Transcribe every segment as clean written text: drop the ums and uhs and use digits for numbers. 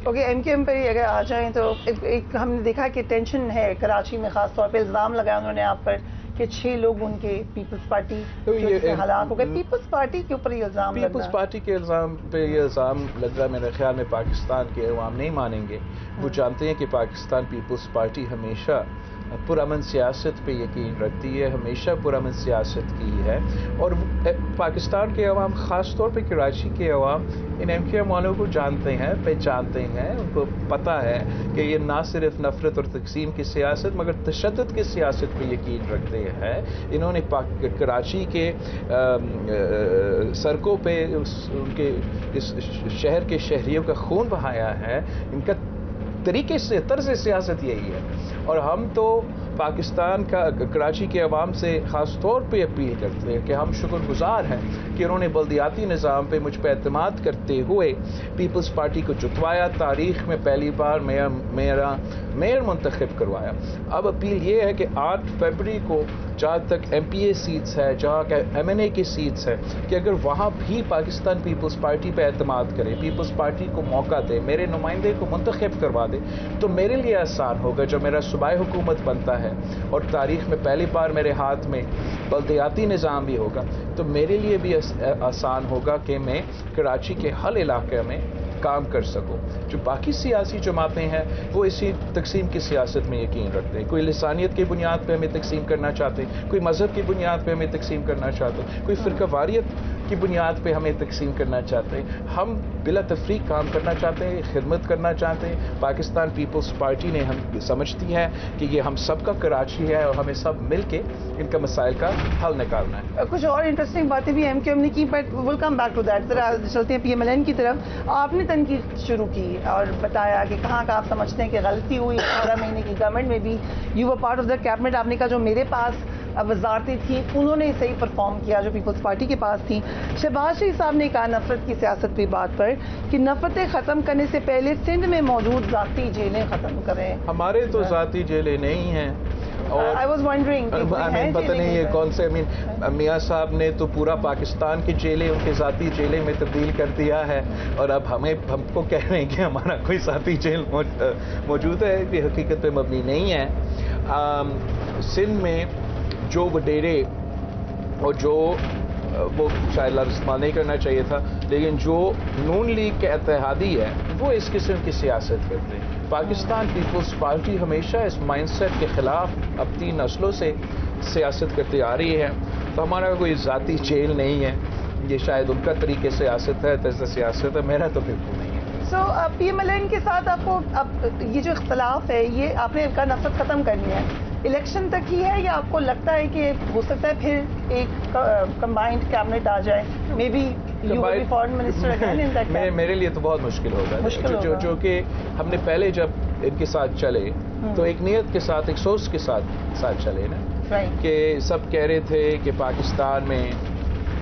Okay, M Q M پہ اگر آ جائیں تو ایک ہم نے دیکھا کہ ٹینشن ہے کراچی میں، خاص طور پہ الزام لگایا انہوں نے آپ پر کہ 6 لوگ ان کے پیپلز پارٹی ہلاک ہو گئے. پیپلز پارٹی کے اوپر یہ الزام لگنا، پیپلز پارٹی کے الزام پہ یہ الزام لگ رہا ہے، میرے خیال میں پاکستان کے عوام نہیں مانیں گے. وہ جانتے ہیں کہ پاکستان پیپلز پارٹی ہمیشہ پرامن سیاست پہ یقین رکھتی ہے، ہمیشہ پرامن سیاست کی ہے. اور پاکستان کے عوام، خاص طور پہ کراچی کے عوام، ان ایم کیو ایم والوں کو جانتے ہیں، پہچانتے ہیں. ان کو پتہ ہے کہ یہ نہ صرف نفرت اور تقسیم کی سیاست مگر تشدد کی سیاست پہ یقین رکھتے ہیں. انہوں نے کراچی کے سڑکوں پہ ان کے اس شہر کے شہریوں کا خون بہایا ہے. ان کا طریقے سے طرز سیاست یہی ہے. اور ہم تو پاکستان کا کراچی کے عوام سے خاص طور پہ اپیل کرتے ہیں کہ ہم شکر گزار ہیں کہ انہوں نے بلدیاتی نظام پہ مجھ پہ اعتماد کرتے ہوئے پیپلز پارٹی کو جتوایا، تاریخ میں پہلی بار میئر منتخب کروایا. اب اپیل یہ ہے کہ 8 فروری کو جہاں تک ایم پی اے سیٹس ہے، جہاں ایم این اے کی سیٹس ہے، کہ اگر وہاں بھی پاکستان پیپلز پارٹی پہ اعتماد کرے، پیپلز پارٹی کو موقع دے، میرے نمائندے کو منتخب کروا دے، تو میرے لیے آسان ہوگا. جب میرا صوبائی حکومت بنتا ہے اور تاریخ میں پہلی بار میرے ہاتھ میں بلدیاتی نظام بھی ہوگا، تو میرے لیے بھی آسان ہوگا کہ میں کراچی کے ہر علاقے میں کام کر سکوں. جو باقی سیاسی جماعتیں ہیں وہ اسی تقسیم کی سیاست میں یقین رکھتے ہیں. کوئی لسانیت کی بنیاد پہ ہمیں تقسیم کرنا چاہتے ہیں، کوئی مذہب کی بنیاد پہ ہمیں تقسیم کرنا چاہتے ہیں، کوئی فرقہ واریت کی بنیاد پہ ہمیں تقسیم کرنا چاہتے ہیں. ہم بلا تفریق کام کرنا چاہتے ہیں، خدمت کرنا چاہتے ہیں. پاکستان پیپلز پارٹی نے ہم سمجھتی ہے کہ یہ ہم سب کا کراچی ہے اور ہمیں سب مل کے ان کا مسائل کا حل نکالنا ہے. کچھ اور انٹرسٹنگ باتیں بھی ایم کیو ایم نے کی، but will come back to that. ذرا چلتے ہیں پی ایم ایل این کی طرف. آپ نے تنقید شروع کی اور بتایا کہ کہاں کا آپ سمجھتے ہیں کہ غلطی ہوئی. 18 مہینے کی گورنمنٹ میں بھی you were part of the cabinet. آپ نے کہا جو میرے پاس وزارتیں تھیں انہوں نے صحیح پرفارم کیا جو پیپلز پارٹی کے پاس تھیں. شہباز شریف صاحب نے کہا نفرت کی سیاست پہ بات پر کہ نفرتیں ختم کرنے سے پہلے سندھ میں موجود ذاتی جیلیں ختم کریں. ہمارے تو ذاتی جیلیں نہیں ہیں. I was wondering پتہ نہیں یہ کون سے میاں صاحب نے تو پورا پاکستان کی جیلیں ان کے ذاتی جیلیں میں تبدیل کر دیا ہے، اور اب ہم کو کہہ رہے ہیں کہ ہمارا کوئی ذاتی جیل موجود ہے. یہ حقیقت پہ مبنی نہیں ہے. سندھ میں جو وڈیرے اور جو وہ شاید لفظ استعمال نہیں کرنا چاہیے تھا، لیکن جو نون لیگ کے اتحادی ہے وہ اس قسم کی سیاست کرتے ہیں. پاکستان پیپلز پارٹی ہمیشہ اس مائنڈ سیٹ کے خلاف اب 3 نسلوں سے سیاست کرتی آ رہی ہے. تو ہمارا کوئی ذاتی جیل نہیں ہے. یہ شاید ان کا طریقے سیاست ہے، طرز سیاست ہے، میرا تو بالکل نہیں ہے. سو پی ایم ایل این کے ساتھ آپ کو اب یہ جو اختلاف ہے یہ آپ نے کا نفرت ختم کرنی ہے الیکشن تک ہی ہے، یا آپ کو لگتا ہے کہ ہو سکتا ہے پھر ایک کمبائنڈ کیبنٹ آ جائے؟ May be you will be foreign minister again in that cabinet. میرے لیے تو بہت مشکل ہوگا. جو کہ ہم نے پہلے جب ان کے ساتھ چلے تو ایک نیت کے ساتھ، ایک سوچ کے ساتھ چلے نا، کہ سب کہہ رہے تھے کہ پاکستان میں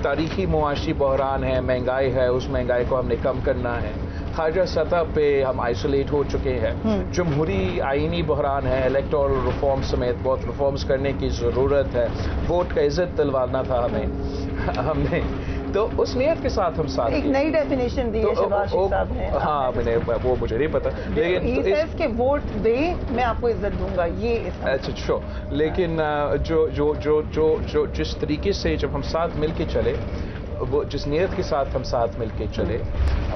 تاریخی معاشی بحران ہے، مہنگائی ہے، اس مہنگائی کو ہم نے کم کرنا ہے. خارجہ سطح پہ ہم آئسولیٹ ہو چکے ہیں. جمہوری آئینی بحران ہے، الیکٹورل ریفارم سمیت بہت ریفارمز کرنے کی ضرورت ہے. ووٹ کا عزت دلوانا تھا ہم نے تو اس نیت کے ساتھ ہم ساتھ ایک نئی ڈیفینیشن دی ہے شہباز شریف صاحب نے. ہاں میں نے وہ مجھے نہیں پتا، لیکن کہ ووٹ دے میں آپ کو عزت دوں گا یہ. اچھا شو. لیکن جو جس طریقے سے جب ہم ساتھ مل کے چلے، وہ جس نیت کے ساتھ ہم ساتھ مل کے چلے،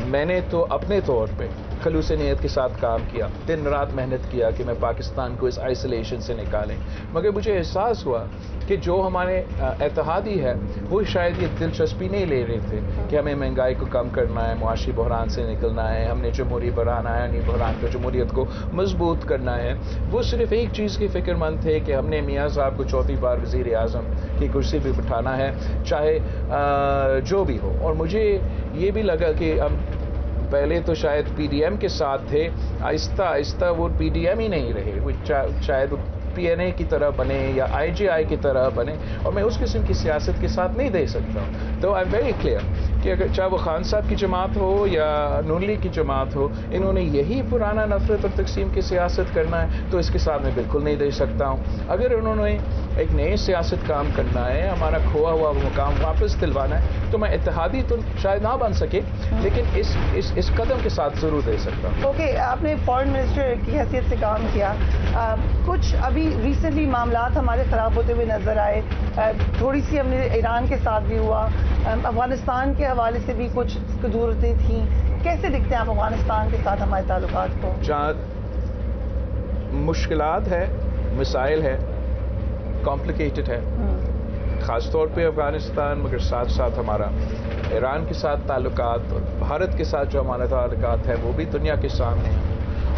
میں نے تو اپنے طور پہ خلوص نیت کے ساتھ کام کیا، دن رات محنت کیا کہ میں پاکستان کو اس آئسولیشن سے نکالیں. مگر مجھے احساس ہوا کہ جو ہمارے اتحادی ہے وہ شاید یہ دلچسپی نہیں لے رہے تھے کہ ہمیں مہنگائی کو کم کرنا ہے، معاشی بحران سے نکلنا ہے، ہم نے جمہوری بحران آئینی بحران کو، جمہوریت کو مضبوط کرنا ہے. وہ صرف ایک چیز کی فکر مند تھے کہ ہم نے میاں صاحب کو 4تھی بار وزیر اعظم کی کرسی پہ بٹھانا ہے چاہے جو بھی ہو. اور مجھے یہ بھی لگا کہ ہم پہلے تو شاید پی ڈی ایم کے ساتھ تھے، آہستہ آہستہ وہ پی ڈی ایم ہی نہیں رہے، وہ شاید پی این اے کی طرح بنے یا آئی جے آئی کی طرح بنے, اور میں اس قسم کی سیاست کے ساتھ نہیں دے سکتا ہوں. تو آئی ایم ویری کلیئر کہ اگر چاہے وہ خان صاحب کی جماعت ہو یا نون لیگ کی جماعت ہو, انہوں نے یہی پرانا نفرت اور تقسیم کی سیاست کرنا ہے تو اس کے ساتھ میں بالکل نہیں دے سکتا ہوں. اگر انہوں نے ایک نئے سیاست کام کرنا ہے, ہمارا کھویا ہوا مقام واپس دلوانا ہے, تو میں اتحادی تو شاید نہ بن سکے لیکن اس قدم کے ساتھ ضرور دے سکتا ہوں. اوکے, آپ نے فارن منسٹر کی حیثیت سے کام کیا, کچھ ابھی ریسنٹلی معاملات ہمارے خراب ہوتے ہوئے نظر آئے, تھوڑی سی ہم نے ایران کے ساتھ بھی ہوا, افغانستان کے حوالے سے بھی کچھ قدورتیں تھیں. کیسے دیکھتے ہیں آپ افغانستان کے ساتھ ہمارے تعلقات کو؟ جہاں مشکلات ہے, مسائل ہے, کمپلیکیٹڈ ہے, خاص طور پہ افغانستان, مگر ساتھ ساتھ ہمارا ایران کے ساتھ تعلقات اور بھارت کے ساتھ جو ہمارے تعلقات ہیں وہ بھی دنیا کے سامنے ہیں.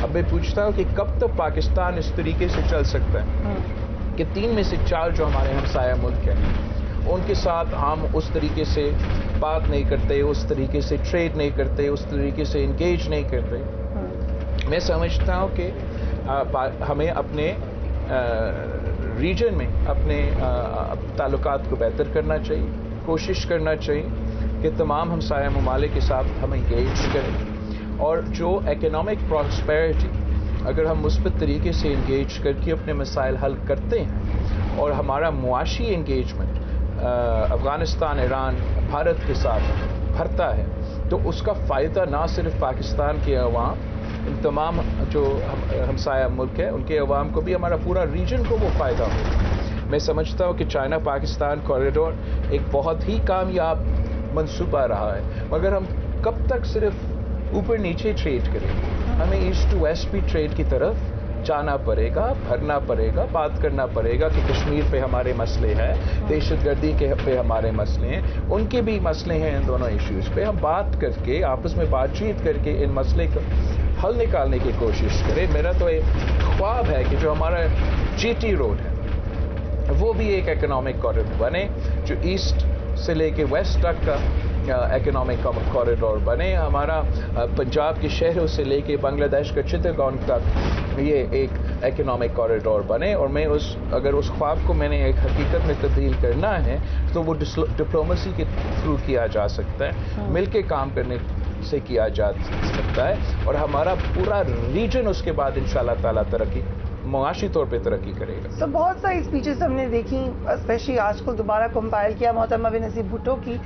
اب میں پوچھتا ہوں کہ کب تک پاکستان اس طریقے سے چل سکتا ہے کہ 3 میں سے 4 جو ہمارے ہمسایہ ملک ہیں ان کے ساتھ ہم اس طریقے سے بات نہیں کرتے, اس طریقے سے ٹریڈ نہیں کرتے, اس طریقے سے انگیج نہیں کرتے. میں سمجھتا ہوں کہ ہمیں اپنے ریجن میں اپنے تعلقات کو بہتر کرنا چاہیے, کوشش کرنا چاہیے کہ تمام ہمسایہ ممالک کے ساتھ ہم انگیج کریں, اور جو اکنامک پراسپیرٹی اگر ہم مثبت طریقے سے انگیج کر کے اپنے مسائل حل کرتے ہیں اور ہمارا معاشی انگیجمنٹ افغانستان, ایران, بھارت کے ساتھ بھرتا ہے تو اس کا فائدہ نہ صرف پاکستان کے عوام, تمام جو ہمسایہ ملک ہیں ان کے عوام کو بھی, ہمارا پورا ریجن کو وہ فائدہ ہوگا. میں سمجھتا ہوں کہ چائنا پاکستان کوریڈور ایک بہت ہی کامیاب منصوبہ رہا ہے, مگر ہم کب تک صرف اوپر نیچے ٹریڈ کریں؟ ہمیں ایسٹ ٹو ویسٹ بھی ٹریڈ کی طرف جانا پڑے گا, بھرنا پڑے گا, بات کرنا پڑے گا کہ کشمیر پہ ہمارے مسئلے ہیں, دہشت گردی کے پہ ہمارے مسئلے ہیں, ان کے بھی مسئلے ہیں. ان دونوں ایشوز پہ ہم بات کر کے, آپس میں بات چیت کر کے ان مسئلے کا حل نکالنے کی کوشش کریں. میرا تو ایک خواب ہے کہ جو ہمارا جی ٹی روڈ ہے وہ بھی ایک اکنامک کوریڈور بنے, جو ایسٹ سے لے کے ویسٹ تک کا اکنامک کوریڈور بنے. ہمارا پنجاب کے شہروں سے لے کے بنگلہ دیش کا چترگان تک یہ ایک اکنامک کوریڈور بنے. اور میں اگر اس خواب کو میں نے ایک حقیقت میں تبدیل کرنا ہے تو وہ ڈپلومسی کے تھرو کیا جا سکتا ہے, مل کے کام کرنے سے کیا جا سکتا ہے, اور ہمارا پورا ریجن اس کے بعد انشاءاللہ تعالیٰ ترقی, معاشی طور پہ ترقی کرے گا. بہت ساری اسپیچز ہم نے دیکھی, اسپیشلی آج کل دوبارہ کمپائل کیا محترمہ بینظیر بھٹو کی.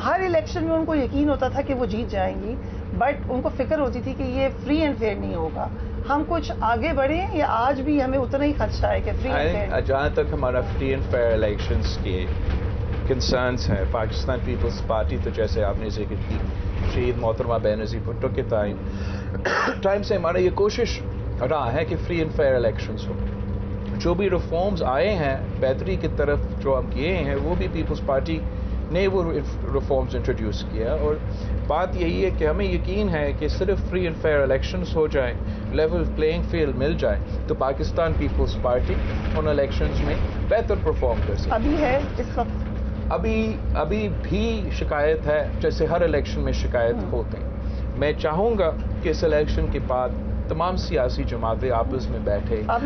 ہر الیکشن میں ان کو یقین ہوتا تھا کہ وہ جیت جائیں گی, بٹ ان کو فکر ہوتی تھی کہ یہ فری اینڈ فیئر نہیں ہوگا. ہم کچھ آگے بڑھیں یا آج بھی ہمیں اتنا ہی خدشہ ہے کہ فری اینڈ فیئر؟ جہاں تک ہمارا فری اینڈ فیئر الیکشنز کے کنسرنس ہیں, پاکستان پیپلز پارٹی تو جیسے آپ نے ذکر کی شہید محترمہ بینظیر بھٹو کے ٹائم سے ہمارا یہ کوشش رہا ہے کہ فری اینڈ فیئر الیکشنز ہو. جو بھی ریفارمز آئے ہیں بہتری کی طرف جو ہم کیے ہیں وہ بھی پیپلز پارٹی نے وہ ریفارمز انٹروڈیوس کیا, اور بات یہی ہے کہ ہمیں یقین ہے کہ صرف فری اینڈ فیئر الیکشنز ہو جائیں, لیول پلینگ فیلڈ مل جائے تو پاکستان پیپلز پارٹی ان الیکشنز میں بہتر پرفارم کر سکے. ابھی ہے اس وقت ابھی بھی شکایت ہے, جیسے ہر الیکشن میں شکایت ہوتے ہیں. میں چاہوں گا کہ اس الیکشن کے بعد تمام سیاسی جماعتیں آپس میں بیٹھے. اب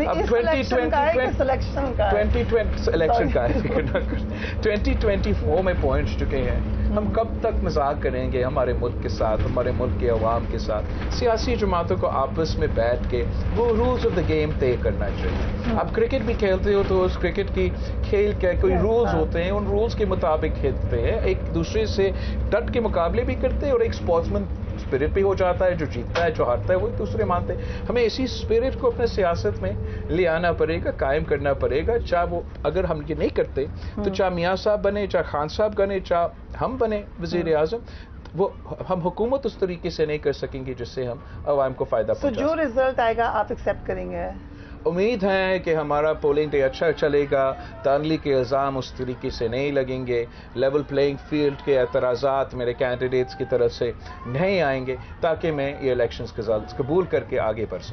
2024 میں پہنچ چکے ہیں, ہم کب تک مذاق کریں گے ہمارے ملک کے ساتھ, ہمارے ملک کے عوام کے ساتھ؟ سیاسی جماعتوں کو آپس میں بیٹھ کے وہ رولز آف دا گیم طے کرنا چاہیے. آپ کرکٹ بھی کھیلتے ہو تو اس کرکٹ کی کھیل کے کوئی رولز ہوتے ہیں, ان رولز کے مطابق کھیلتے ہیں, ایک دوسرے سے ڈٹ کے مقابلے بھی کرتے ہیں, اور ایک اسپورٹسمین اسپرٹ بھی ہو جاتا ہے, جو جیتتا ہے جو ہارتا ہے وہ ایک دوسرے مانتے ہیں. ہمیں اسی اسپرٹ کو اپنے سیاست میں لے آنا پڑے گا, قائم کرنا پڑے گا. چاہے وہ اگر ہم یہ نہیں کرتے تو چاہے میاں صاحب بنے, چاہے خان صاحب بنے, چاہے ہم بنے وزیر اعظم, وہ ہم حکومت اس طریقے سے نہیں کر سکیں گے جس سے ہم عوام کو فائدہ پہنچا. جو رزلٹ آئے گا آپ ایکسیپٹ کریں گے؟ امید ہے کہ ہمارا پولنگ ڈے اچھا چلے گا, دھاندلی کے الزام اس طریقے سے نہیں لگیں گے, لیول پلینگ فیلڈ کے اعتراضات میرے کینڈیڈیٹس کی طرف سے نہیں آئیں گے, تاکہ میں یہ الیکشنز کے رزلٹس قبول کر کے آگے بڑھ سکوں.